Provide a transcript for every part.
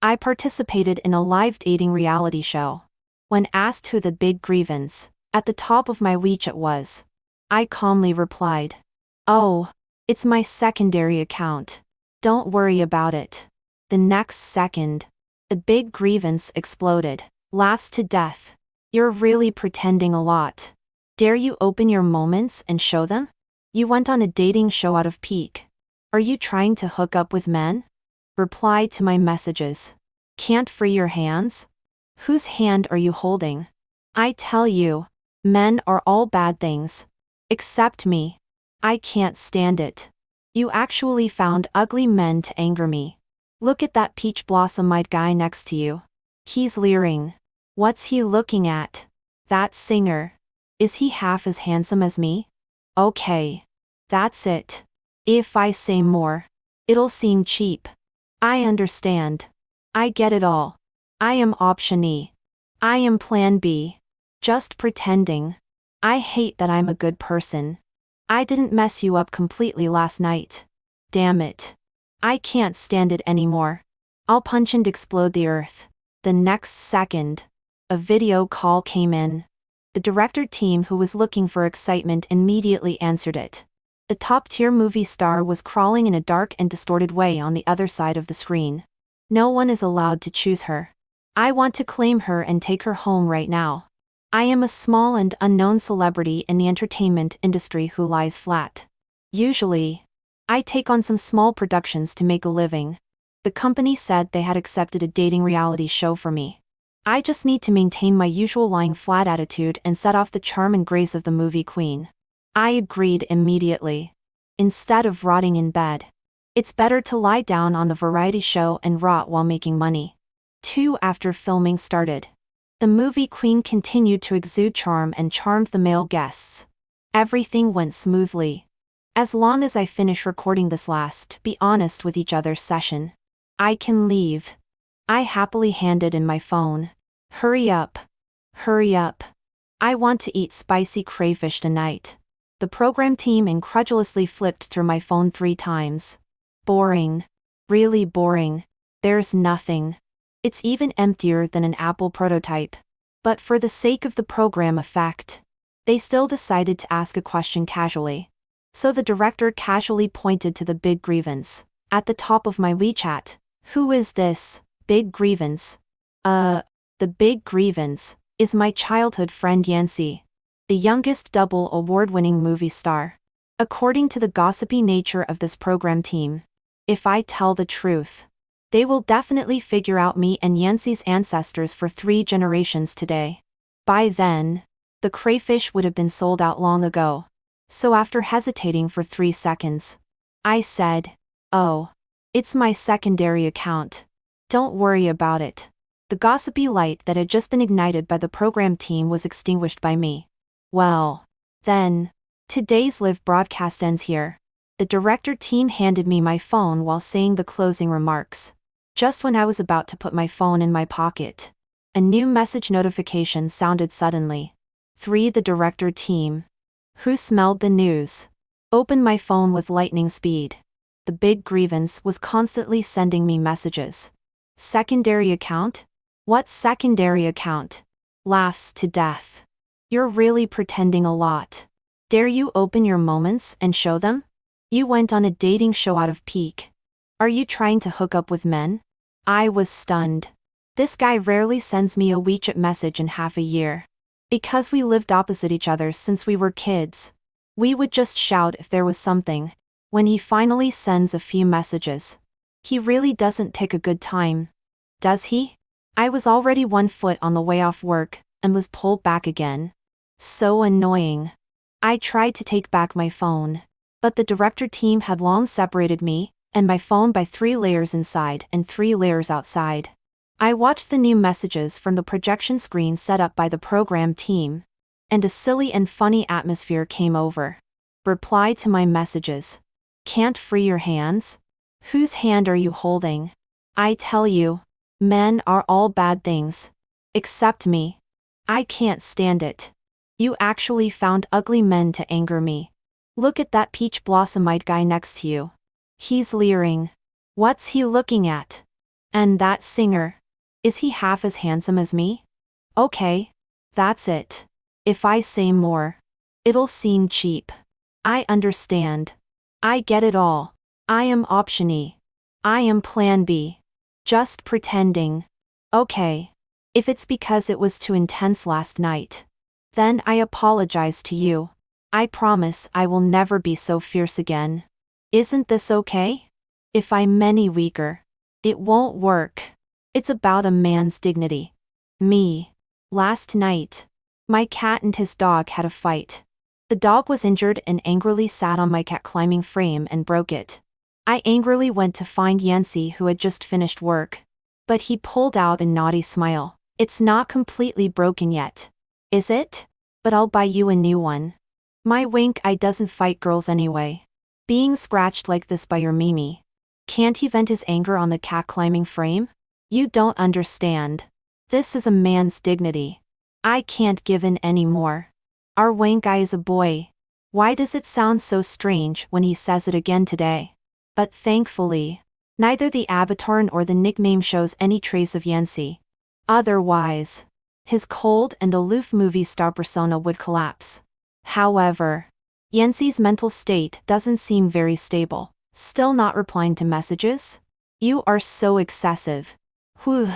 I participated in a live dating reality show. When asked who the big grievance at the top of my WeChat was, I calmly replied, "Oh, it's my secondary account. Don't worry about it." The next second, the big grievance exploded. Laughs to death. "You're really pretending a lot. Dare you open your moments and show them? You went on a dating show out of pique. Are you trying to hook up with men?" Reply to my messages. "Can't free your hands? Whose hand are you holding? I tell you, men are all bad things. Except me. I can't stand it. You actually found ugly men to anger me. Look at that peach blossom-eyed guy next to you. He's leering. What's he looking at? That singer. Is he half as handsome as me? Okay. That's it. If I say more, it'll seem cheap. I understand. I get it all. I am option E. I am plan B. Just pretending. I hate that I'm a good person. I didn't mess you up completely last night. Damn it. I can't stand it anymore. I'll punch and explode the earth." The next second, a video call came in. The director team who was looking for excitement immediately answered it. The top-tier movie star was crawling in a dark and distorted way on the other side of the screen. No one is allowed to choose her. I want to claim her and take her home right now. I am a small and unknown celebrity in the entertainment industry who lies flat. Usually, I take on some small productions to make a living. The company said they had accepted a dating reality show for me. I just need to maintain my usual lying flat attitude and set off the charm and grace of the movie queen. I agreed immediately. Instead of rotting in bed, it's better to lie down on the variety show and rot while making money. 2 After filming started, the movie queen continued to exude charm and charmed the male guests. Everything went smoothly. As long as I finish recording this last be honest with each other session, I can leave. I happily handed in my phone. Hurry up. Hurry up. I want to eat spicy crayfish tonight. The program team incredulously flipped through my phone 3 times. Boring. Really boring. There's nothing. It's even emptier than an Apple prototype. But for the sake of the program effect, they still decided to ask a question casually. So the director casually pointed to the big grievance at the top of my WeChat. "Who is this big grievance?" The big grievance is my childhood friend Yancy, the youngest double award-winning movie star. According to the gossipy nature of this program team, if I tell the truth, they will definitely figure out me and Yancy's ancestors for 3 generations today. By then, the crayfish would have been sold out long ago. So after hesitating for 3 seconds, I said, "Oh, it's my secondary account. Don't worry about it." The gossipy light that had just been ignited by the program team was extinguished by me. Well, then, today's live broadcast ends here. The director team handed me my phone while saying the closing remarks. Just when I was about to put my phone in my pocket, a new message notification sounded suddenly. 3 The director team, who smelled the news, opened my phone with lightning speed. The big grievance was constantly sending me messages. Secondary account? What secondary account? Laughs to death. You're really pretending a lot. Dare you open your moments and show them? You went on a dating show out of pique. Are you trying to hook up with men? I was stunned. This guy rarely sends me a WeChat message in half a year. Because we lived opposite each other since we were kids, we would just shout if there was something. When he finally sends a few messages, he really doesn't pick a good time. Does he? I was already 1 foot on the way off work and was pulled back again. So annoying. I tried to take back my phone, but the director team had long separated me and my phone by 3 layers inside and 3 layers outside. I watched the new messages from the projection screen set up by the program team, and a silly and funny atmosphere came over. Reply to my messages. Can't free your hands? Whose hand are you holding? I tell you, men are all bad things. Except me. I can't stand it. You actually found ugly men to anger me. Look at that peach blossom-eyed guy next to you. He's leering. What's he looking at? And that singer. Is he half as handsome as me? Okay. That's it. If I say more, it'll seem cheap. I understand. I get it all. I am option E. I am plan B. Just pretending. Okay. If it's because it was too intense last night, then I apologize to you. I promise I will never be so fierce again. Isn't this okay? If I'm any weaker, it won't work. It's about a man's dignity. Me. Last night, my cat and his dog had a fight. The dog was injured and angrily sat on my cat climbing frame and broke it. I angrily went to find Yancy, who had just finished work. But he pulled out a naughty smile. It's not completely broken yet. Is it? But I'll buy you a new one. My wink eye doesn't fight girls anyway. Being scratched like this by your Mimi. Can't he vent his anger on the cat climbing frame? You don't understand. This is a man's dignity. I can't give in anymore. Our wink eye is a boy. Why does it sound so strange when he says it again today? But thankfully, neither the avatar nor the nickname shows any trace of Yancy. Otherwise, his cold and aloof movie star persona would collapse. However, Yancy's mental state doesn't seem very stable. Still not replying to messages? You are so excessive. Whew.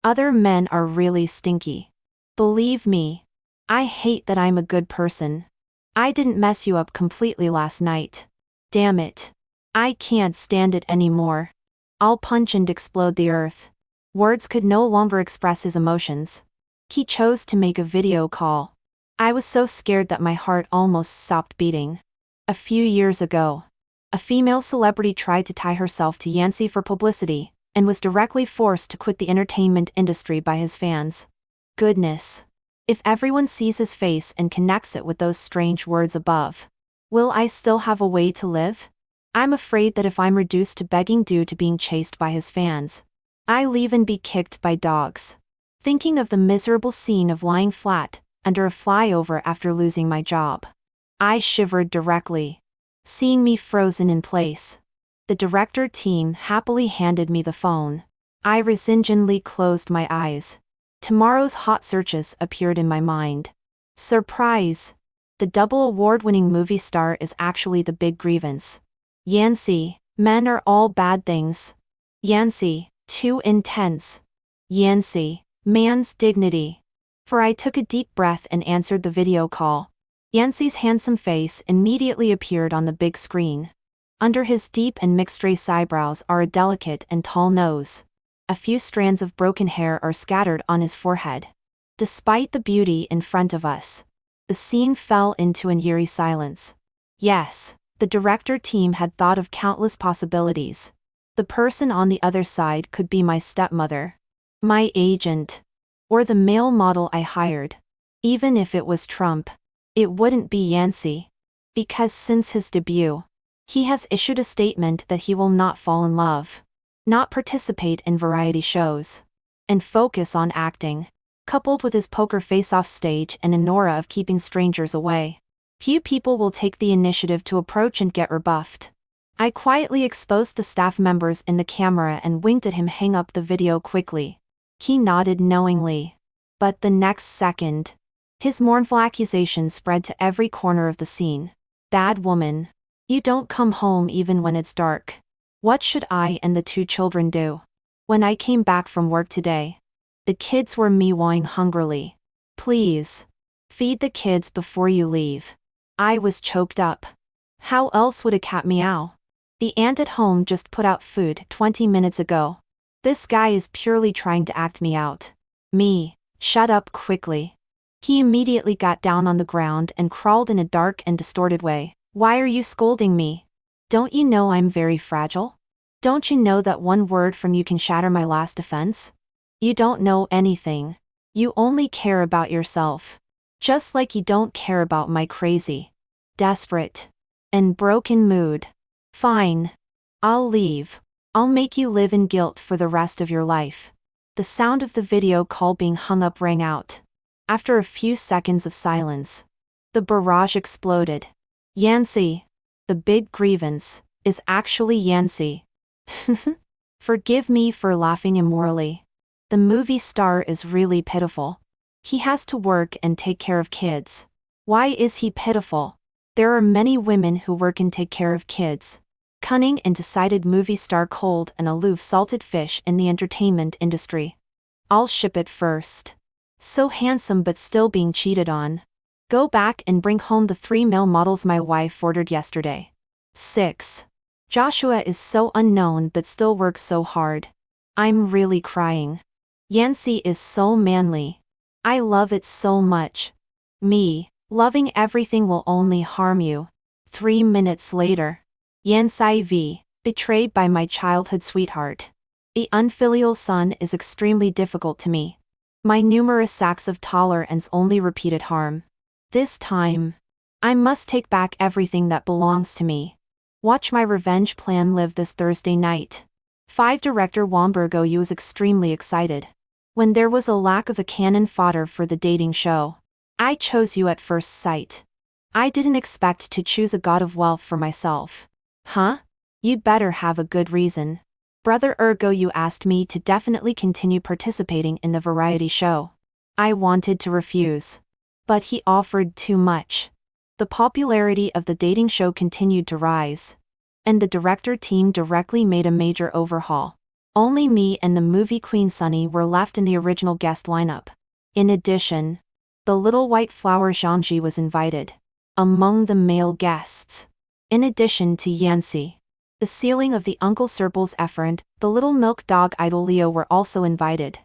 Other men are really stinky. Believe me. I hate that I'm a good person. I didn't mess you up completely last night. Damn it. I can't stand it anymore. I'll punch and explode the earth. Words could no longer express his emotions. He chose to make a video call. I was so scared that my heart almost stopped beating. A few years ago, a female celebrity tried to tie herself to Yancy for publicity, and was directly forced to quit the entertainment industry by his fans. Goodness. If everyone sees his face and connects it with those strange words above, will I still have a way to live? I'm afraid that if I'm reduced to begging due to being chased by his fans, I'll even be kicked by dogs. Thinking of the miserable scene of lying flat under a flyover after losing my job, I shivered directly. Seeing me frozen in place, the director team happily handed me the phone. I resignedly closed my eyes. Tomorrow's hot searches appeared in my mind. Surprise! The double award-winning movie star is actually the big grievance. Yancy, men are all bad things. Yancy, too intense. Yancy, man's dignity. For I took a deep breath and answered the video call. Yancy's handsome face immediately appeared on the big screen. Under his deep and mixed-race eyebrows are a delicate and tall nose. A few strands of broken hair are scattered on his forehead. Despite the beauty in front of us, the scene fell into an eerie silence. Yes, the director team had thought of countless possibilities. The person on the other side could be my stepmother, my agent, or the male model I hired. Even if it was Trump, it wouldn't be Yancy. Because since his debut, he has issued a statement that he will not fall in love, not participate in variety shows, and focus on acting. Coupled with his poker face off stage and an aura of keeping strangers away, few people will take the initiative to approach and get rebuffed. I quietly exposed the staff members in the camera and winked at him. Hang up the video quickly. He nodded knowingly. But the next second, his mournful accusation spread to every corner of the scene. Bad woman. You don't come home even when it's dark. What should I and the 2 children do? When I came back from work today, the kids were meowing hungrily. Please, feed the kids before you leave. I was choked up. How else would a cat meow? The aunt at home just put out food 20 minutes ago. This guy is purely trying to act me out. Me, shut up quickly. He immediately got down on the ground and crawled in a dark and distorted way. Why are you scolding me? Don't you know I'm very fragile? Don't you know that one word from you can shatter my last defense? You don't know anything. You only care about yourself. Just like you don't care about my crazy, desperate, and broken mood. Fine. I'll leave. I'll make you live in guilt for the rest of your life. The sound of the video call being hung up rang out. After a few seconds of silence, the barrage exploded. Yancy, the big grievance, is actually Yancy. Forgive me for laughing immorally. The movie star is really pitiful. He has to work and take care of kids. Why is he pitiful? There are many women who work and take care of kids. Cunning and decided movie star, cold and aloof salted fish in the entertainment industry. I'll ship it first. So handsome but still being cheated on. Go back and bring home the 3 male models my wife ordered yesterday. 6. Joshua is so unknown but still works so hard. I'm really crying. Yancy is so manly. I love it so much. Me, loving everything will only harm you. 3 minutes later. Yancy V, betrayed by my childhood sweetheart. The unfilial son is extremely difficult to me. My numerous sacks of tolerance only repeated harm. This time, I must take back everything that belongs to me. Watch my revenge plan live this Thursday night. 5. Director Wambergo Yu is extremely excited. When there was a lack of a cannon fodder for the dating show, I chose you at first sight. I didn't expect to choose a god of wealth for myself. Huh? You'd better have a good reason. Brother Ergo Yu asked me to definitely continue participating in the variety show. I wanted to refuse. But he offered too much. The popularity of the dating show continued to rise. And the director team directly made a major overhaul. Only me and the movie queen Sunny were left in the original guest lineup. In addition, the little white flower Zhangji was invited. Among the male guests. In addition to Yancy, the ceiling of the Uncle Serpil's efferent, the little milk dog idol Leo were also invited.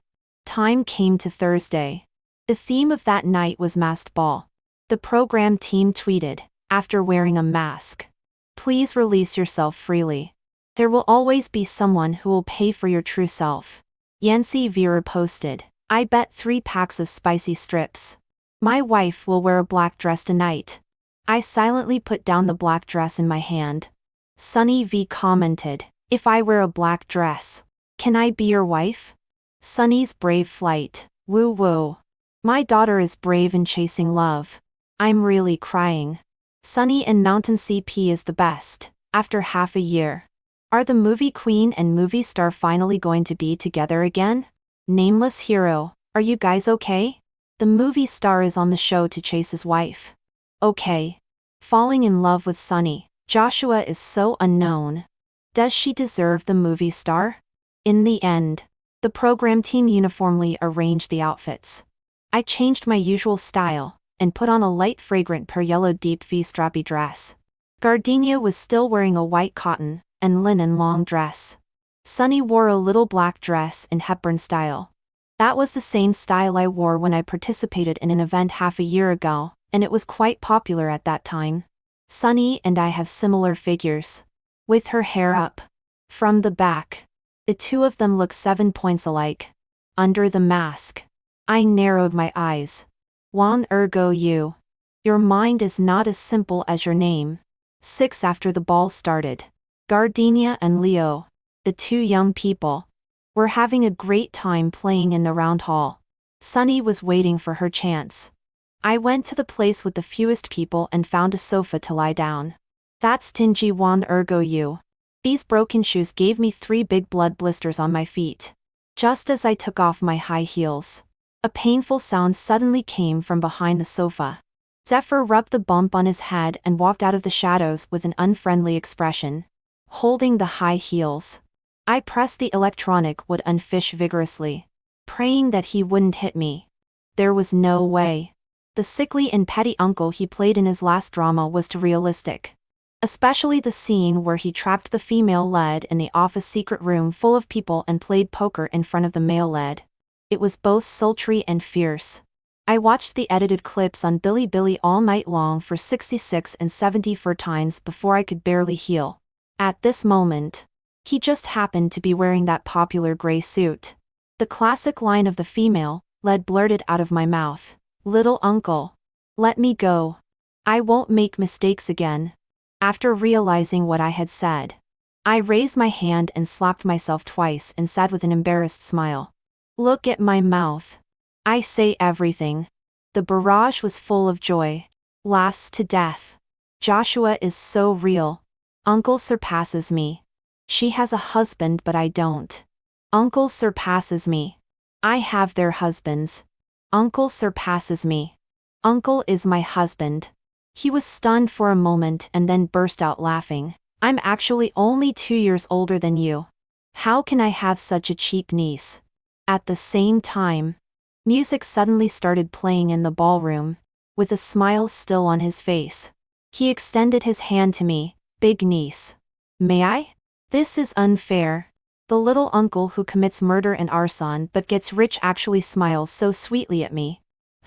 Time came to Thursday. The theme of that night was masked ball. The program team tweeted, after wearing a mask, "Please release yourself freely. There will always be someone who will pay for your true self." Yancy Vera posted, "I bet 3 packs of spicy strips. My wife will wear a black dress tonight." I silently put down the black dress in my hand. Sunny V commented, "If I wear a black dress, can I be your wife?" Sunny's brave flight, woo woo. My daughter is brave in chasing love. I'm really crying. Sunny and Mountain CP is the best, after half a year. Are the movie queen and movie star finally going to be together again? Nameless hero, are you guys okay? The movie star is on the show to chase his wife. Okay. Falling in love with Sunny, Joshua is so unknown. Does she deserve the movie star? In the end, the program team uniformly arranged the outfits. I changed my usual style, and put on a light fragrant pear yellow deep V-strappy dress. Gardenia was still wearing a white cotton and linen long dress. Sunny wore a little black dress in Hepburn style. That was the same style I wore when I participated in an event half a year ago, and it was quite popular at that time. Sunny and I have similar figures. With her hair up. From the back. The two of them look 7 points alike. Under the mask. I narrowed my eyes. Wan Ergo Yu. Your mind is not as simple as your name. 6. After the ball started. Gardenia and Leo, the 2 young people, were having a great time playing in the round hall. Sunny was waiting for her chance. I went to the place with the fewest people and found a sofa to lie down. That stingy Wan Ergo Yu. These broken shoes gave me 3 big blood blisters on my feet. Just as I took off my high heels, a painful sound suddenly came from behind the sofa. Zephyr rubbed the bump on his head and walked out of the shadows with an unfriendly expression. Holding the high heels, I pressed the electronic wood and fish vigorously, praying that he wouldn't hit me. There was no way. The sickly and petty uncle he played in his last drama was too realistic. Especially the scene where he trapped the female lead in the office secret room full of people and played poker in front of the male lead. It was both sultry and fierce. I watched the edited clips on Bilibili all night long for 66 and 74 times before I could barely heal. At this moment, he just happened to be wearing that popular gray suit. The classic line of the female lead blurted out of my mouth. "Little uncle. Let me go. I won't make mistakes again." After realizing what I had said, I raised my hand and slapped myself twice and said with an embarrassed smile, "Look at my mouth. I say everything." The barrage was full of joy. Laughs to death. Joshua is so real. Uncle surpasses me. She has a husband but I don't. Uncle surpasses me. I have their husbands. Uncle surpasses me. Uncle is my husband. He was stunned for a moment and then burst out laughing. I'm actually only 2 years older than you. How can I have such a cheap niece? At the same time, music suddenly started playing in the ballroom, with a smile still on his face. He extended his hand to me. Big niece. May I? This is unfair. The little uncle who commits murder and arson but gets rich actually smiles so sweetly at me.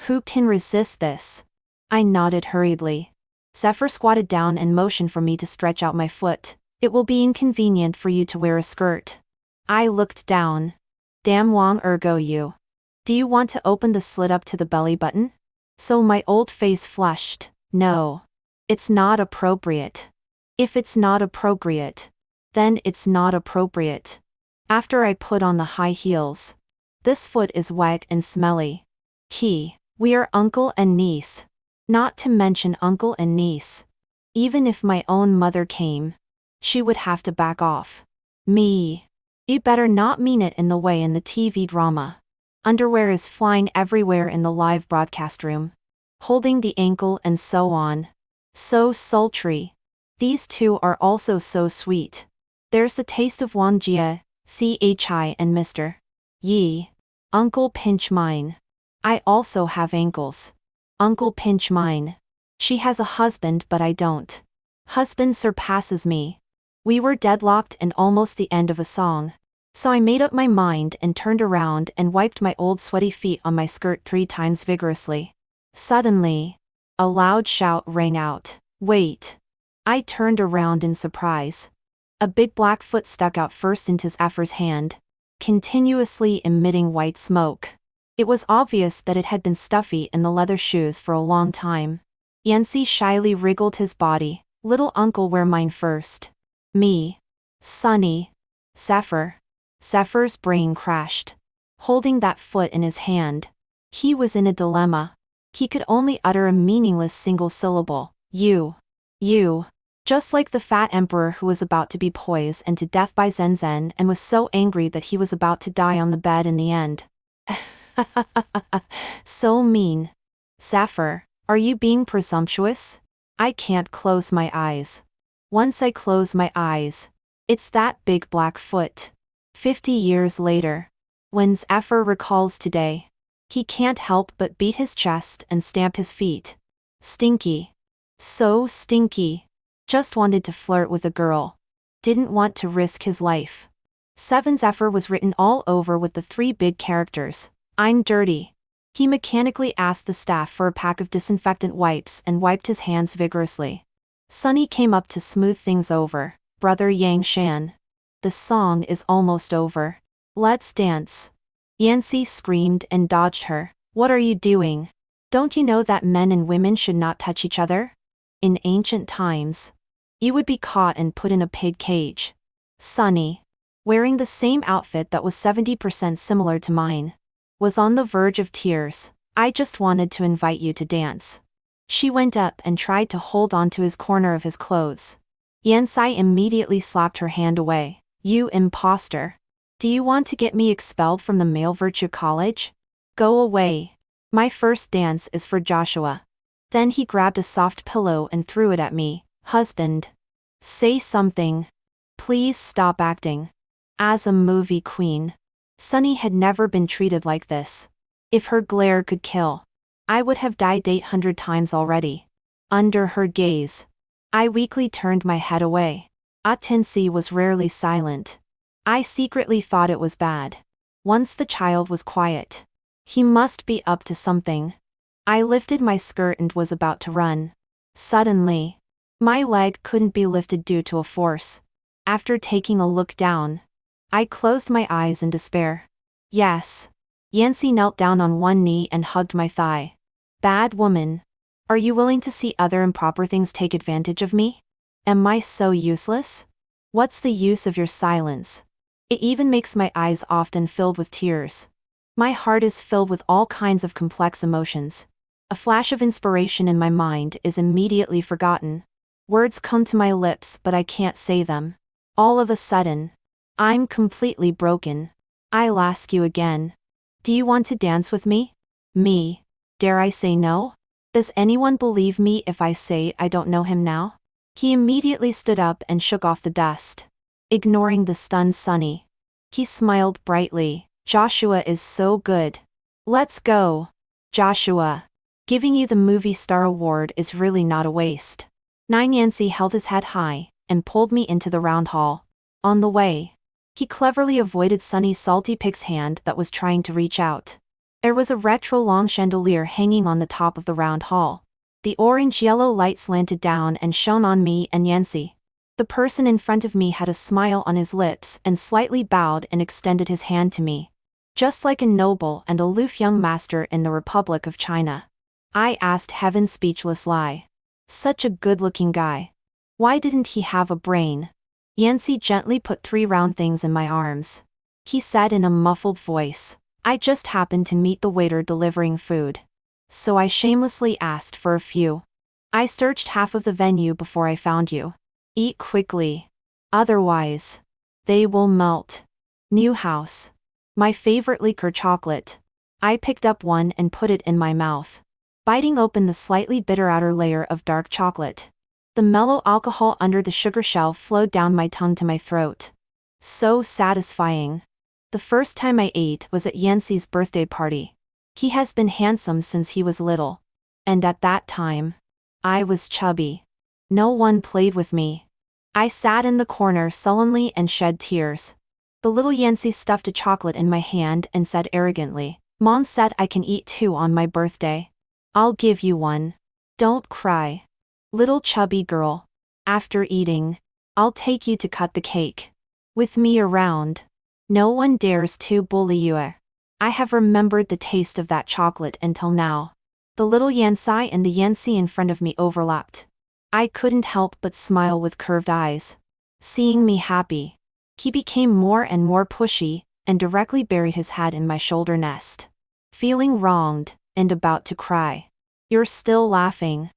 Who can resist this? I nodded hurriedly. Zephyr squatted down and motioned for me to stretch out my foot. It will be inconvenient for you to wear a skirt. I looked down. Damn Wang ergo you. Do you want to open the slit up to the belly button? So my old face flushed. No. It's not appropriate. If it's not appropriate, then it's not appropriate. After I put on the high heels. This foot is wet and smelly. We are uncle and niece. Not to mention uncle and niece. Even if my own mother came, she would have to back off. Me. You better not mean it in the way in the TV drama. Underwear is flying everywhere in the live broadcast room. Holding the ankle and so on. So sultry. These two are also so sweet. There's the taste of Wang Jie, Chi and Mr. Yi. Uncle pinch mine. I also have ankles. Uncle pinch mine. She has a husband but I don't. Husband surpasses me. We were deadlocked and almost the end of a song. So I made up my mind and turned around and wiped my old sweaty feet on my skirt 3 times vigorously. Suddenly, a loud shout rang out. Wait. I turned around in surprise. A big black foot stuck out first into Zephyr's hand, continuously emitting white smoke. It was obvious that it had been stuffy in the leather shoes for a long time. Yancy shyly wriggled his body. Little uncle, wear mine first. Me. Sonny. Zephyr. Zephyr's brain crashed. Holding that foot in his hand, he was in a dilemma. He could only utter a meaningless single syllable. You. Just like the fat emperor who was about to be poisoned and to death by Zen Zen and was so angry that he was about to die on the bed in the end. So mean. Zephyr, are you being presumptuous? I can't close my eyes. Once I close my eyes, it's that big black foot. 50 years later, when Zephyr recalls today, he can't help but beat his chest and stamp his feet. Stinky. So stinky. Just wanted to flirt with a girl. Didn't want to risk his life. 7 Zephyr was written all over with the 3 big characters. I'm dirty. He mechanically asked the staff for a pack of disinfectant wipes and wiped his hands vigorously. Sunny came up to smooth things over. Brother Yang Shan. The song is almost over. Let's dance. Yancy screamed and dodged her. What are you doing? Don't you know that men and women should not touch each other? In ancient times, you would be caught and put in a pig cage. Sunny, wearing the same outfit that was 70% similar to mine, was on the verge of tears. I just wanted to invite you to dance. She went up and tried to hold on to his corner of his clothes. Yansai immediately slapped her hand away. You imposter. Do you want to get me expelled from the Male Virtue College? Go away. My first dance is for Joshua. Then he grabbed a soft pillow and threw it at me. Husband. Say something. Please stop acting. As a movie queen, Sunny had never been treated like this. If her glare could kill, I would have died 800 times already. Under her gaze, I weakly turned my head away. Atensi was rarely silent. I secretly thought it was bad. Once the child was quiet, he must be up to something. I lifted my skirt and was about to run. Suddenly, my leg couldn't be lifted due to a force. After taking a look down, I closed my eyes in despair. Yes. Yancy knelt down on one knee and hugged my thigh. Bad woman. Are you willing to see other improper things take advantage of me? Am I so useless? What's the use of your silence? It even makes my eyes often filled with tears. My heart is filled with all kinds of complex emotions. A flash of inspiration in my mind is immediately forgotten. Words come to my lips but I can't say them. All of a sudden, I'm completely broken. I'll ask you again. Do you want to dance with me? Me. Dare I say no? Does anyone believe me if I say I don't know him now? He immediately stood up and shook off the dust, ignoring the stunned Sunny. He smiled brightly. Joshua is so good. Let's go. Joshua. Giving you the movie star award is really not a waste. Yancey held his head high and pulled me into the round hall. On the way, he cleverly avoided Sunny's salty pig's hand that was trying to reach out. There was a retro long chandelier hanging on the top of the round hall. The orange-yellow light slanted down and shone on me and Yancey. The person in front of me had a smile on his lips and slightly bowed and extended his hand to me, just like a noble and aloof young master in the Republic of China. I asked Heaven's speechless lie. Such a good-looking guy. Why didn't he have a brain? Yancey gently put 3 round things in my arms. He said in a muffled voice, I just happened to meet the waiter delivering food, so I shamelessly asked for a few. I searched half of the venue before I found you. Eat quickly. Otherwise, they will melt. New house. My favorite liquor chocolate. I picked up one and put it in my mouth, biting open the slightly bitter outer layer of dark chocolate. The mellow alcohol under the sugar shell flowed down my tongue to my throat. So satisfying. The first time I ate was at Yancey's birthday party. He has been handsome since he was little. And at that time, I was chubby. No one played with me. I sat in the corner sullenly and shed tears. The little Yancey stuffed a chocolate in my hand and said arrogantly, Mom said I can eat 2 on my birthday. I'll give you one. Don't cry. Little chubby girl. After eating, I'll take you to cut the cake. With me around, no one dares to bully you. I have remembered the taste of that chocolate until now. The little Yancey and the Yancey in front of me overlapped. I couldn't help but smile with curved eyes. Seeing me happy, he became more and more pushy and directly buried his head in my shoulder nest. Feeling wronged and about to cry. You're still laughing.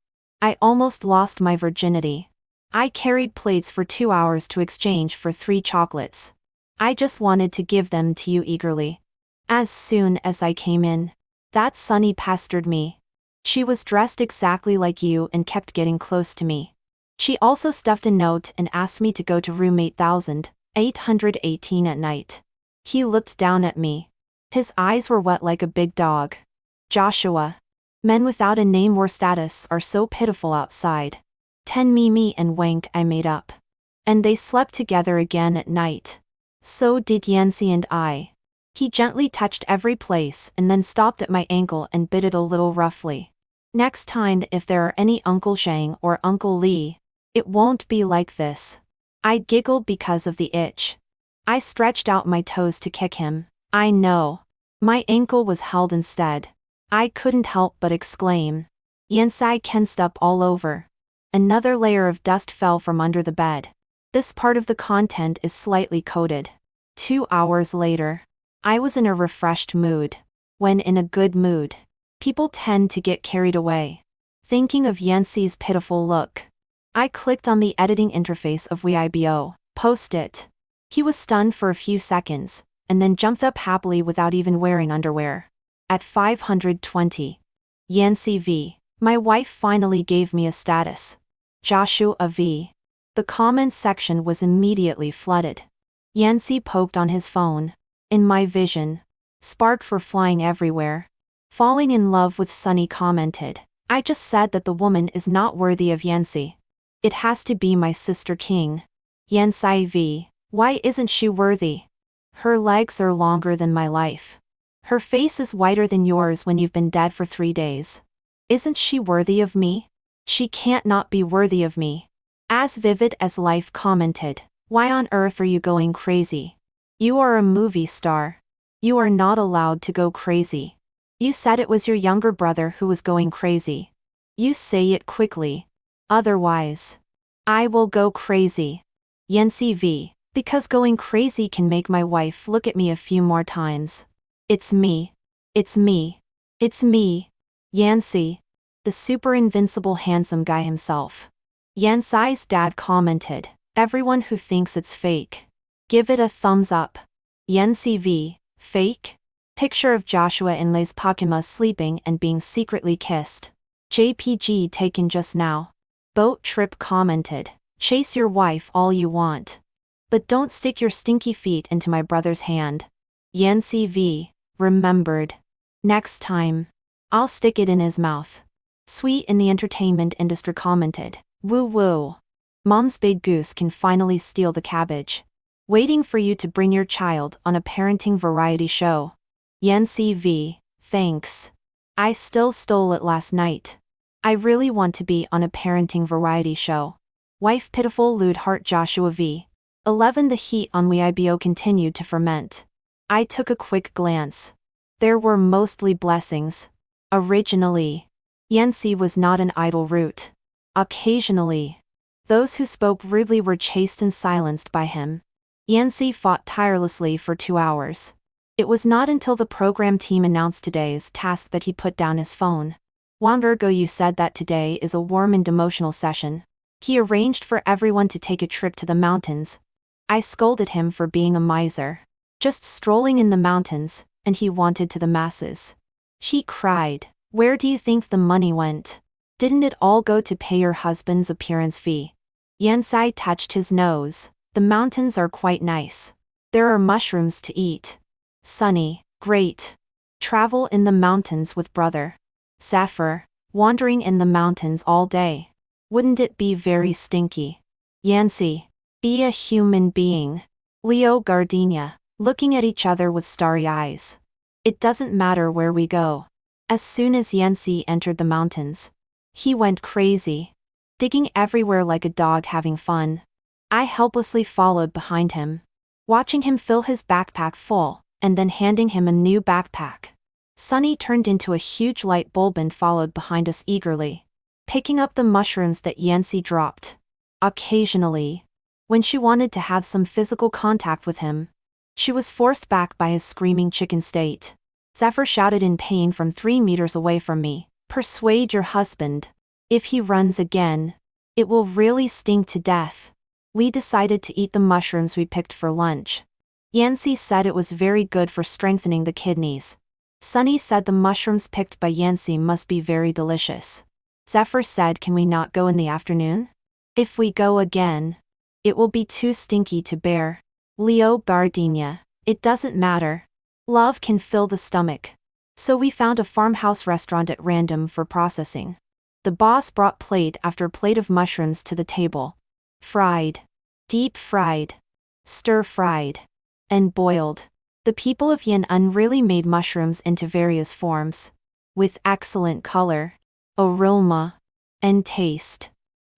I almost lost my virginity. I carried plates for 2 hours to exchange for 3 chocolates. I just wanted to give them to you eagerly. As soon as I came in, that Sunny pestered me. She was dressed exactly like you and kept getting close to me. She also stuffed a note and asked me to go to room 8818 at night. He looked down at me. His eyes were wet like a big dog. Joshua. Men without a name or status are so pitiful outside. 10 Mimi and Wank I made up. And they slept together again at night. So did Yancey and I. He gently touched every place and then stopped at my ankle and bit it a little roughly. Next time if there are any Uncle Shang or Uncle Lee, it won't be like this. I giggled because of the itch. I stretched out my toes to kick him. I know. My ankle was held instead. I couldn't help but exclaim. Yancey kensed up all over. Another layer of dust fell from under the bed. This part of the content is slightly coated. 2 hours later, I was in a refreshed mood. When in a good mood, people tend to get carried away. Thinking of Yancey's pitiful look, I clicked on the editing interface of Weibo. Post it. He was stunned for a few seconds, and then jumped up happily without even wearing underwear. At 520. Yancey V. My wife finally gave me a status. Joshua V. The comments section was immediately flooded. Yancey poked on his phone. In my vision, sparks were flying everywhere. Falling in love with Sunny commented, I just said that the woman is not worthy of Yancey. It has to be my sister King. Yancey V. Why isn't she worthy? Her legs are longer than my life. Her face is whiter than yours when you've been dead for 3 days. Isn't she worthy of me? She can't not be worthy of me. As Vivid as Life commented, why on earth are you going crazy? You are a movie star. You are not allowed to go crazy. You said it was your younger brother who was going crazy. You say it quickly. Otherwise, I will go crazy. Yancey V. Because going crazy can make my wife look at me a few more times. It's me. It's me. It's me. Yancey. The super invincible handsome guy himself. Yancey's dad commented, Everyone who thinks it's fake, give it a thumbs up. YNCV, fake? Picture of Joshua and Lay's Pakima sleeping and being secretly kissed. JPG taken just now. Boat Trip commented, chase your wife all you want, but don't stick your stinky feet into my brother's hand. YNCV, remembered. Next time, I'll stick it in his mouth. Sweet in the entertainment industry commented, woo woo. Mom's big goose can finally steal the cabbage. Waiting for you to bring your child on a parenting variety show. YNCV, thanks. I still stole it last night. I really want to be on a parenting variety show. Wife pitiful lewd heart Joshua V. 11 The heat on WeIBO continued to ferment. I took a quick glance. There were mostly blessings. Originally, Yancy was not an idle root. Occasionally, those who spoke rudely were chased and silenced by him. Yancy fought tirelessly for 2 hours. It was not until the program team announced today's task that he put down his phone. Wandergo, you said that today is a warm and emotional session. He arranged for everyone to take a trip to the mountains. I scolded him for being a miser. Just strolling in the mountains, and he wanted to the masses. She cried, where do you think the money went? Didn't it all go to pay your husband's appearance fee? Yansai touched his nose. The mountains are quite nice. There are mushrooms to eat. Sunny, great. Travel in the mountains with brother. Zephyr, wandering in the mountains all day. Wouldn't it be very stinky? Yancy, be a human being. Leo Gardenia, looking at each other with starry eyes. It doesn't matter where we go. As soon as Yancy entered the mountains, he went crazy, digging everywhere like a dog having fun. I helplessly followed behind him, watching him fill his backpack full, and then handing him a new backpack. Sunny turned into a huge light bulb and followed behind us eagerly, picking up the mushrooms that Yancy dropped. Occasionally, when she wanted to have some physical contact with him, she was forced back by his screaming chicken state. Zephyr shouted in pain from 3 meters away from me, persuade your husband. If he runs again, it will really stink to death. We decided to eat the mushrooms we picked for lunch. Yancy said it was very good for strengthening the kidneys. Sunny said the mushrooms picked by Yancy must be very delicious. Zephyr said, can we not go in the afternoon? If we go again, it will be too stinky to bear. Leo Gardenia, it doesn't matter. Love can fill the stomach. So we found a farmhouse restaurant at random for processing. The boss brought plate after plate of mushrooms to the table. Fried, deep fried, stir fried, and boiled. The people of Yan'an really made mushrooms into various forms, with excellent color, aroma, and taste.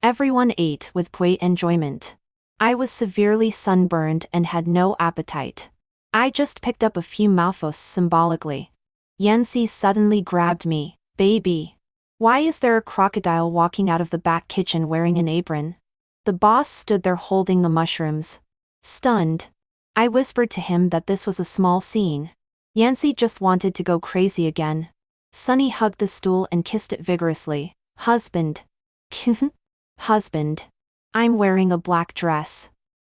Everyone ate with great enjoyment. I was severely sunburned and had no appetite. I just picked up a few mouthfuls symbolically. Yancy suddenly grabbed me. Baby, why is there a crocodile walking out of the back kitchen wearing an apron? The boss stood there holding the mushrooms. Stunned, I whispered to him that this was a small scene. Yancy just wanted to go crazy again. Sunny hugged the stool and kissed it vigorously. Husband. Husband. I'm wearing a black dress.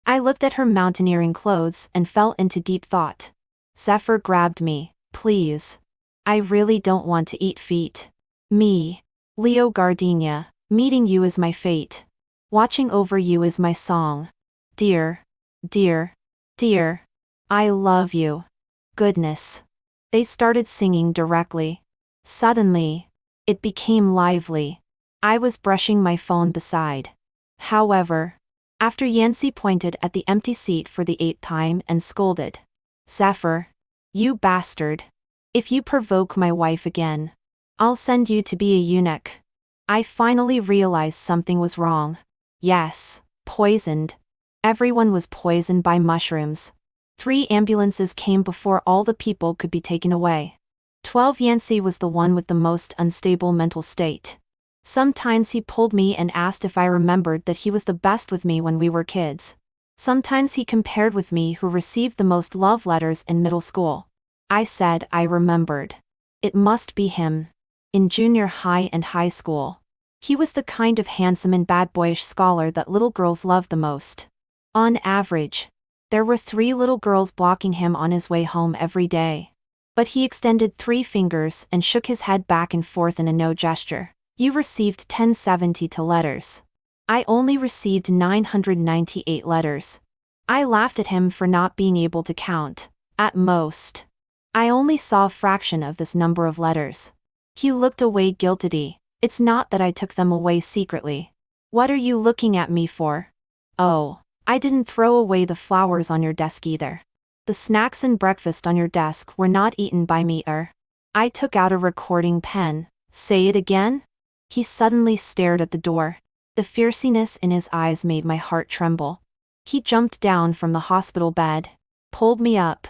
I looked at her mountaineering clothes and fell into deep thought. Zephyr grabbed me. Please. I really don't want to eat feet. Me. Leo Gardenia, meeting you is my fate. Watching over you is my song. Dear. Dear. Dear. I love you. Goodness. They started singing directly. Suddenly, it became lively. I was brushing my phone beside. However, after Yancy pointed at the empty seat for the 8th time and scolded. Zephyr. You bastard. If you provoke my wife again, I'll send you to be a eunuch. I finally realized something was wrong. Yes, poisoned. Everyone was poisoned by mushrooms. 3 ambulances came before all the people could be taken away. 12 Yancy was the one with the most unstable mental state. Sometimes he pulled me and asked if I remembered that he was the best with me when we were kids. Sometimes he compared with me who received the most love letters in middle school. I said I remembered. It must be him. In junior high and high school, he was the kind of handsome and bad boyish scholar that little girls loved the most. On average, there were 3 little girls blocking him on his way home every day. But he extended 3 fingers and shook his head back and forth in a no gesture. You received 1072 letters. I only received 998 letters. I laughed at him for not being able to count. At most, I only saw a fraction of this number of letters. He looked away guiltily. It's not that I took them away secretly. What are you looking at me for? Oh, I didn't throw away the flowers on your desk either. The snacks and breakfast on your desk were not eaten by me I took out a recording pen. Say it again? He suddenly stared at the door. The fierceness in his eyes made my heart tremble. He jumped down from the hospital bed, pulled me up,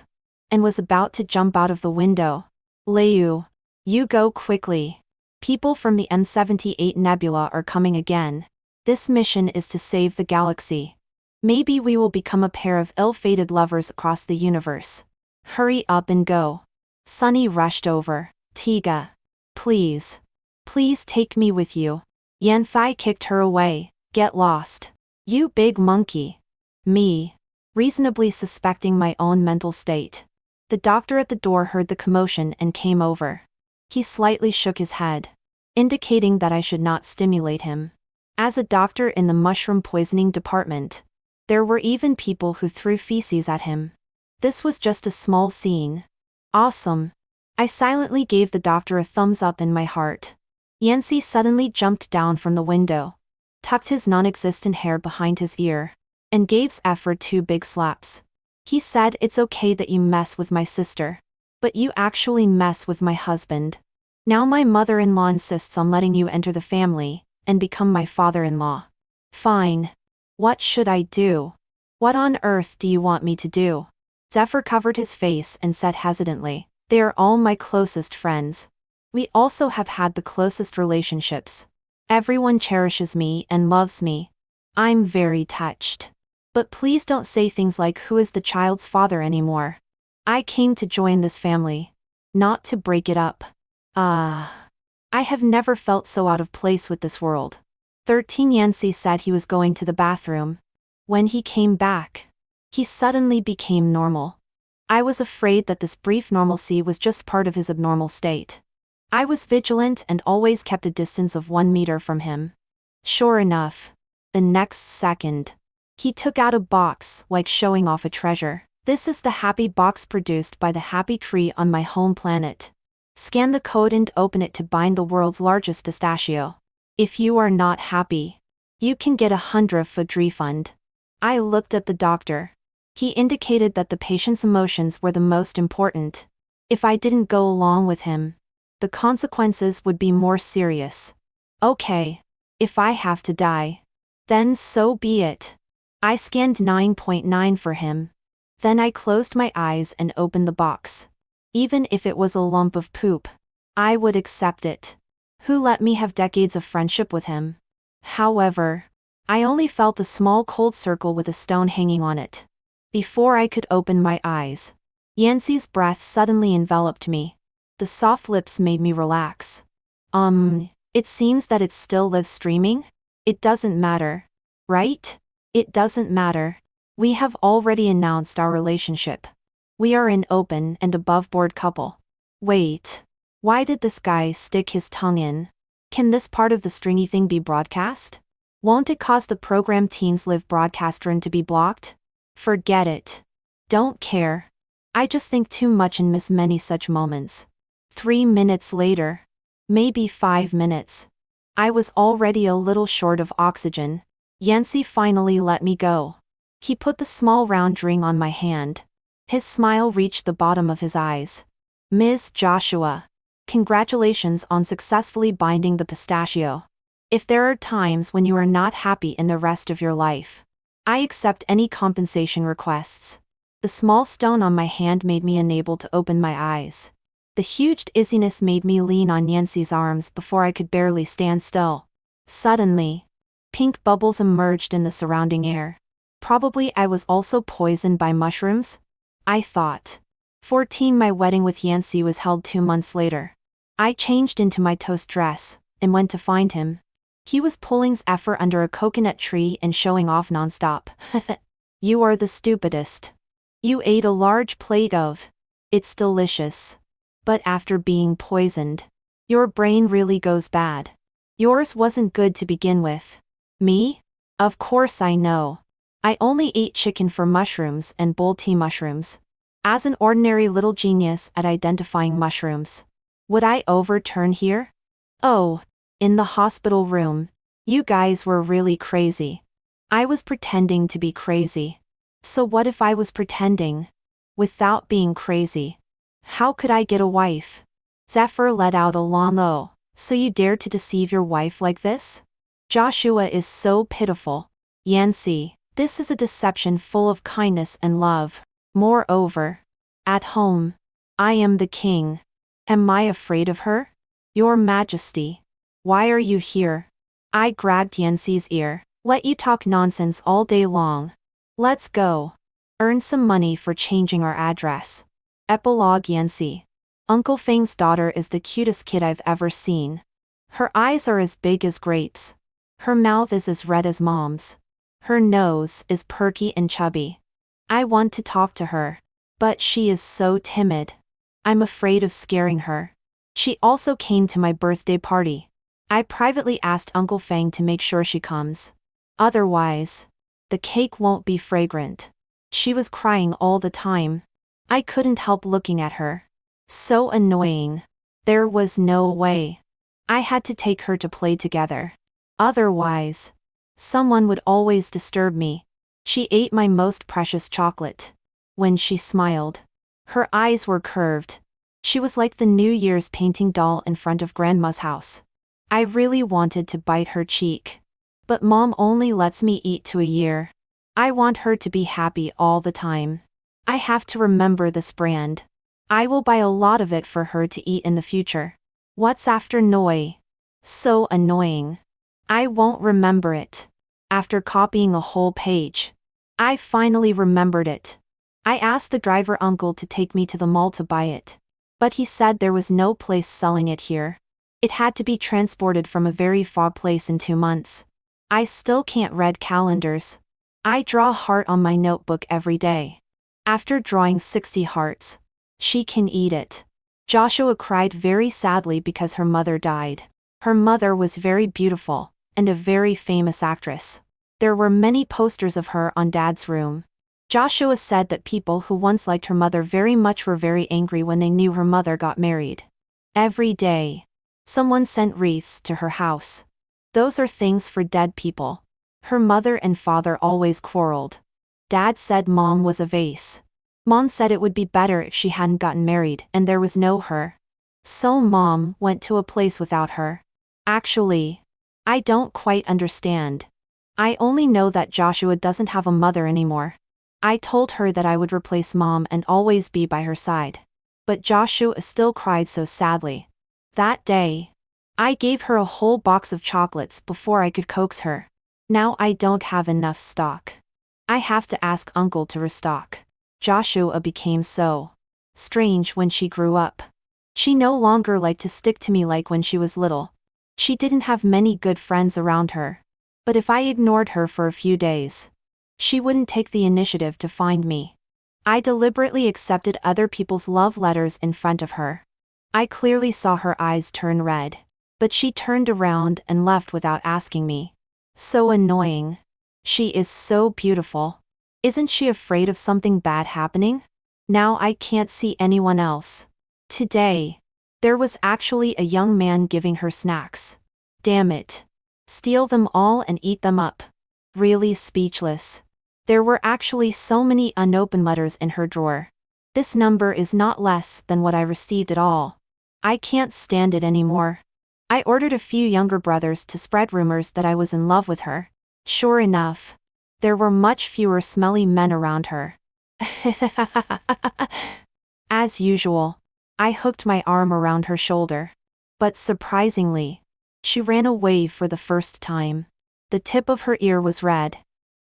and was about to jump out of the window. Liu, you go quickly. People from the M78 Nebula are coming again. This mission is to save the galaxy. Maybe we will become a pair of ill-fated lovers across the universe. Hurry up and go. Sunny rushed over. Tiga. Please. Please take me with you. Yanfei kicked her away. Get lost. You big monkey. Me. Reasonably suspecting my own mental state. The doctor at the door heard the commotion and came over. He slightly shook his head, indicating that I should not stimulate him. As a doctor in the mushroom poisoning department, there were even people who threw feces at him. This was just a small scene. Awesome. I silently gave the doctor a thumbs up in my heart. Yancy suddenly jumped down from the window, tucked his non-existent hair behind his ear, and gave Zephyr 2 big slaps. He said, it's okay that you mess with my sister, but you actually mess with my husband. Now my mother-in-law insists on letting you enter the family and become my father-in-law. Fine. What should I do? What on earth do you want me to do? Zephyr covered his face and said hesitantly, they are all my closest friends. We also have had the closest relationships. Everyone cherishes me and loves me. I'm very touched. But please don't say things like who is the child's father anymore. I came to join this family, not to break it up. I have never felt so out of place with this world. 13 Yancy said he was going to the bathroom. When he came back, he suddenly became normal. I was afraid that this brief normalcy was just part of his abnormal state. I was vigilant and always kept a distance of 1 meter from him. Sure enough, the next second, he took out a box like showing off a treasure. This is the happy box produced by the happy tree on my home planet. Scan the code and open it to bind the world's largest pistachio. If you are not happy, you can get $100 refund. I looked at the doctor. He indicated that the patient's emotions were the most important. If I didn't go along with him, the consequences would be more serious. Okay. If I have to die, then so be it. I scanned 9.9 for him. Then I closed my eyes and opened the box. Even if it was a lump of poop, I would accept it. Who let me have decades of friendship with him? However, I only felt a small cold circle with a stone hanging on it. Before I could open my eyes, Yancy's breath suddenly enveloped me. The soft lips made me relax. It seems that it still live streaming? It doesn't matter. Right? It doesn't matter. We have already announced our relationship. We are an open and above-board couple. Wait. Why did this guy stick his tongue in? Can this part of the stringy thing be broadcast? Won't it cause the program Teens Live broadcaster to be blocked? Forget it. Don't care. I just think too much and miss many such moments. 3 minutes later. Maybe 5 minutes. I was already a little short of oxygen. Yancy finally let me go. He put the small round ring on my hand. His smile reached the bottom of his eyes. Ms. Joshua, congratulations on successfully binding the pistachio. If there are times when you are not happy in the rest of your life, I accept any compensation requests. The small stone on my hand made me unable to open my eyes. The huge dizziness made me lean on Yancy's arms before I could barely stand still. Suddenly, pink bubbles emerged in the surrounding air. Probably I was also poisoned by mushrooms? I thought. 14 My wedding with Yancy was held 2 months later. I changed into my toast dress and went to find him. He was pulling Zephyr under a coconut tree and showing off nonstop. You are the stupidest. You ate a large plate of. It's delicious. But after being poisoned, your brain really goes bad. Yours wasn't good to begin with. Me? Of course I know. I only ate chicken for mushrooms and bowl tea mushrooms. As an ordinary little genius at identifying mushrooms. Would I overturn here? Oh, in the hospital room. You guys were really crazy. I was pretending to be crazy. So what if I was pretending? Without being crazy. How could I get a wife? Zephyr let out a long "oh." So you dare to deceive your wife like this? Joshua is so pitiful. Yancy, this is a deception full of kindness and love. Moreover, at home, I am the king. Am I afraid of her? Your Majesty. Why are you here? I grabbed Yancy's ear. Let you talk nonsense all day long. Let's go. Earn some money for changing our address. Epilogue. Yancy. Uncle Fang's daughter is the cutest kid I've ever seen. Her eyes are as big as grapes. Her mouth is as red as Mom's. Her nose is perky and chubby. I want to talk to her. But she is so timid. I'm afraid of scaring her. She also came to my birthday party. I privately asked Uncle Fang to make sure she comes. Otherwise, the cake won't be fragrant. She was crying all the time. I couldn't help looking at her. So annoying. There was no way. I had to take her to play together. Otherwise, someone would always disturb me. She ate my most precious chocolate. When she smiled, her eyes were curved. She was like the New Year's painting doll in front of Grandma's house. I really wanted to bite her cheek. But Mom only lets me eat to a year. I want her to be happy all the time. I have to remember this brand. I will buy a lot of it for her to eat in the future. What's after Noi? So annoying. I won't remember it. After copying a whole page, I finally remembered it. I asked the driver uncle to take me to the mall to buy it. But he said there was no place selling it here. It had to be transported from a very far place in 2 months. I still can't read calendars. I draw a heart on my notebook every day. After drawing 60 hearts, she can eat it. Joshua cried very sadly because her mother died. Her mother was very beautiful, and a very famous actress. There were many posters of her on Dad's room. Joshua said that people who once liked her mother very much were very angry when they knew her mother got married. Every day, someone sent wreaths to her house. Those are things for dead people. Her mother and father always quarreled. Dad said Mom was a vase. Mom said it would be better if she hadn't gotten married and there was no her. So Mom went to a place without her. Actually, I don't quite understand. I only know that Joshua doesn't have a mother anymore. I told her that I would replace Mom and always be by her side. But Joshua still cried so sadly. That day, I gave her a whole box of chocolates before I could coax her. Now I don't have enough stock. I have to ask Uncle to restock. Joshua became so strange when she grew up. She no longer liked to stick to me like when she was little. She didn't have many good friends around her. But if I ignored her for a few days, she wouldn't take the initiative to find me. I deliberately accepted other people's love letters in front of her. I clearly saw her eyes turn red. But she turned around and left without asking me. So annoying. She is so beautiful. Isn't she afraid of something bad happening? Now I can't see anyone else. Today, there was actually a young man giving her snacks. Damn it. Steal them all and eat them up. Really speechless. There were actually so many unopened letters in her drawer. This number is not less than what I received at all. I can't stand it anymore. I ordered a few younger brothers to spread rumors that I was in love with her. Sure enough, there were much fewer smelly men around her. As usual, I hooked my arm around her shoulder. But surprisingly, she ran away for the first time. The tip of her ear was red.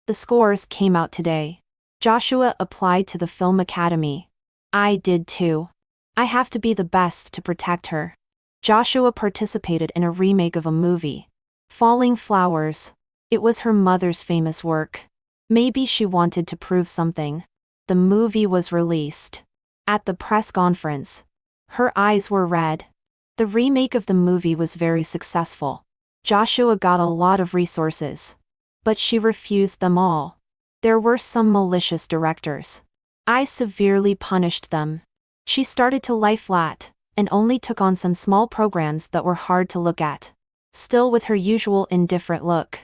The scores came out today. Joshua applied to the film academy. I did too. I have to be the best to protect her. Joshua participated in a remake of a movie. Falling Flowers. It was her mother's famous work. Maybe she wanted to prove something. The movie was released. At the press conference, her eyes were red. The remake of the movie was very successful. Joshua got a lot of resources. But she refused them all. There were some malicious directors. I severely punished them. She started to lie flat, and only took on some small programs that were hard to look at. Still with her usual indifferent look.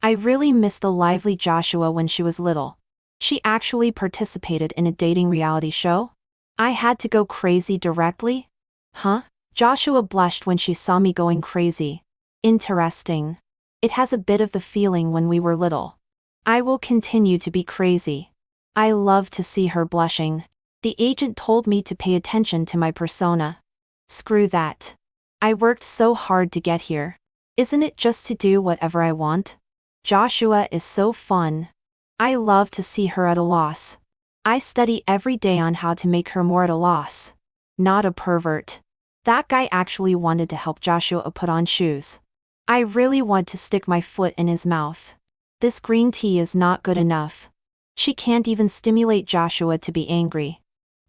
I really miss the lively Joshua when she was little. She actually participated in a dating reality show? I had to go crazy directly? Huh? Joshua blushed when she saw me going crazy. Interesting. It has a bit of the feeling when we were little. I will continue to be crazy. I love to see her blushing. The agent told me to pay attention to my persona. Screw that. I worked so hard to get here. Isn't it just to do whatever I want? Joshua is so fun. I love to see her at a loss. I study every day on how to make her more at a loss. Not a pervert. That guy actually wanted to help Joshua put on shoes. I really want to stick my foot in his mouth. This green tea is not good enough. She can't even stimulate Joshua to be angry.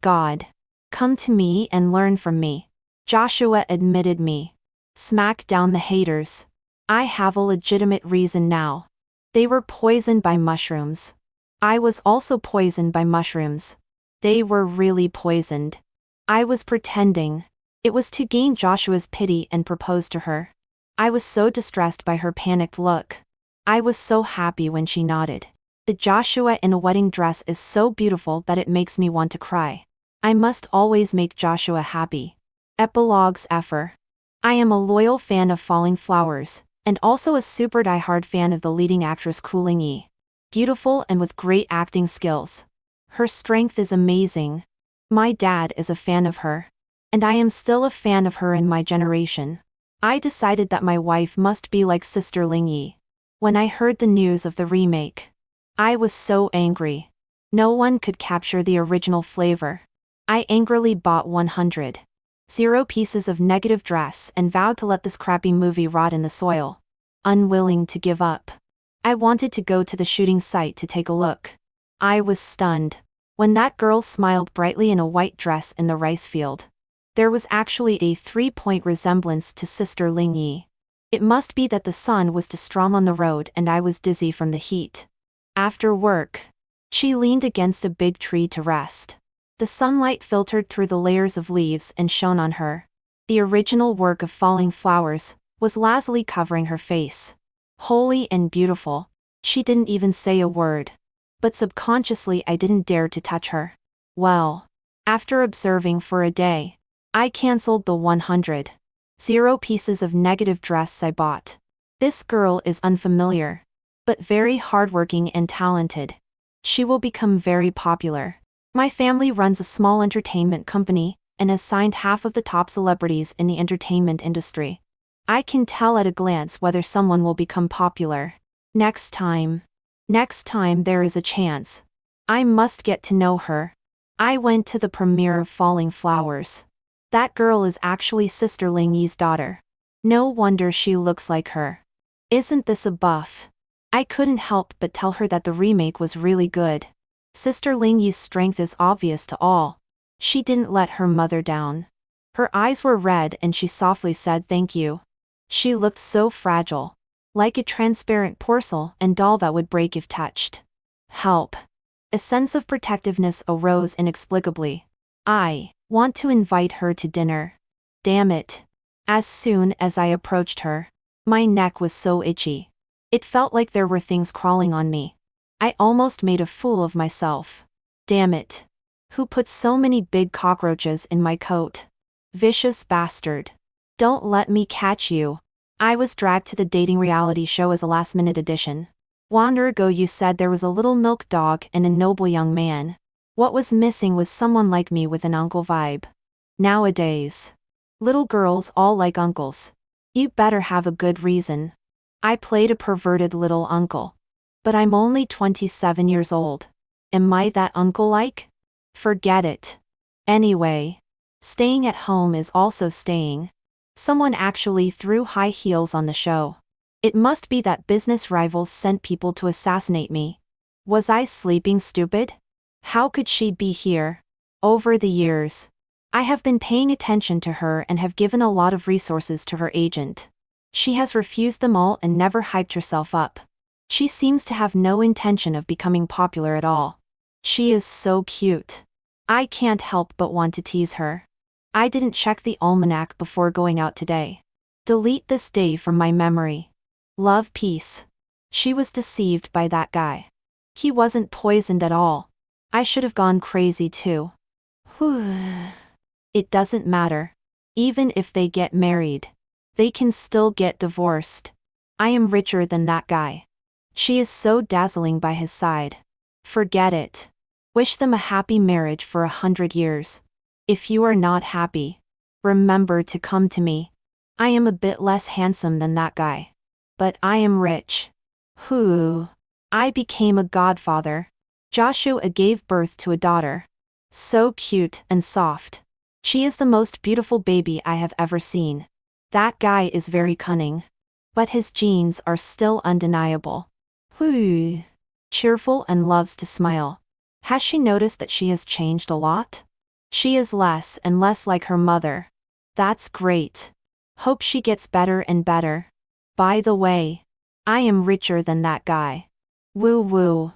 God. Come to me and learn from me. Joshua admitted me. Smack down the haters. I have a legitimate reason now. They were poisoned by mushrooms. I was also poisoned by mushrooms. They were really poisoned. I was pretending. It was to gain Joshua's pity and propose to her. I was so distressed by her panicked look. I was so happy when she nodded. The Joshua in a wedding dress is so beautiful that it makes me want to cry. I must always make Joshua happy. Epilogues Fr. I am a loyal fan of Falling Flowers, and also a super diehard fan of the leading actress Kuling Yi. Beautiful and with great acting skills. Her strength is amazing. My dad is a fan of her. And I am still a fan of her in my generation. I decided that my wife must be like Sister Ling Yi. When I heard the news of the remake, I was so angry. No one could capture the original flavor. I angrily bought 100 pieces of negative dress and vowed to let this crappy movie rot in the soil. Unwilling to give up. I wanted to go to the shooting site to take a look. I was stunned when that girl smiled brightly in a white dress in the rice field. There was actually a 3-point resemblance to Sister Ling Yi. It must be that the sun was too strong on the road and I was dizzy from the heat. After work, she leaned against a big tree to rest. The sunlight filtered through the layers of leaves and shone on her. The original work of Falling Flowers was lazily covering her face. Holy and beautiful. She didn't even say a word. But subconsciously I didn't dare to touch her. Well, after observing for a day, I cancelled the 100 pieces of negative dress I bought. This girl is unfamiliar, but very hardworking and talented. She will become very popular. My family runs a small entertainment company and has signed half of the top celebrities in the entertainment industry. I can tell at a glance whether someone will become popular. Next time there is a chance. I must get to know her. I went to the premiere of Falling Flowers. That girl is actually Sister Ling Yi's daughter. No wonder she looks like her. Isn't this a buff? I couldn't help but tell her that the remake was really good. Sister Ling Yi's strength is obvious to all. She didn't let her mother down. Her eyes were red and she softly said thank you. She looked so fragile. Like a transparent porcelain doll that would break if touched. Help. A sense of protectiveness arose inexplicably. I want to invite her to dinner. Damn it. As soon as I approached her, my neck was so itchy. It felt like there were things crawling on me. I almost made a fool of myself. Damn it. Who put so many big cockroaches in my coat? Vicious bastard. Don't let me catch you. I was dragged to the dating reality show as a last-minute addition. 1 year ago you said there was a little milk dog and a noble young man. What was missing was someone like me with an uncle vibe. Nowadays, little girls all like uncles. You better have a good reason. I played a perverted little uncle. But I'm only 27 years old. Am I that uncle-like? Forget it. Anyway, staying at home is also staying. Someone actually threw high heels on the show. It must be that business rivals sent people to assassinate me. Was I sleeping, stupid? How could she be here? Over the years, I have been paying attention to her and have given a lot of resources to her agent. She has refused them all and never hyped herself up. She seems to have no intention of becoming popular at all. She is so cute. I can't help but want to tease her. I didn't check the almanac before going out today. Delete this day from my memory. Love, peace. She was deceived by that guy. He wasn't poisoned at all. I should have gone crazy too. It doesn't matter. Even if they get married, they can still get divorced. I am richer than that guy. She is so dazzling by his side. Forget it. Wish them a happy marriage for 100 years. If you are not happy, remember to come to me. I am a bit less handsome than that guy. But I am rich. I became a godfather. Joshua gave birth to a daughter. So cute and soft. She is the most beautiful baby I have ever seen. That guy is very cunning. But his genes are still undeniable. Cheerful and loves to smile. Has she noticed that she has changed a lot? She is less and less like her mother. That's great. Hope she gets better and better. By the way, I am richer than that guy. Woo woo.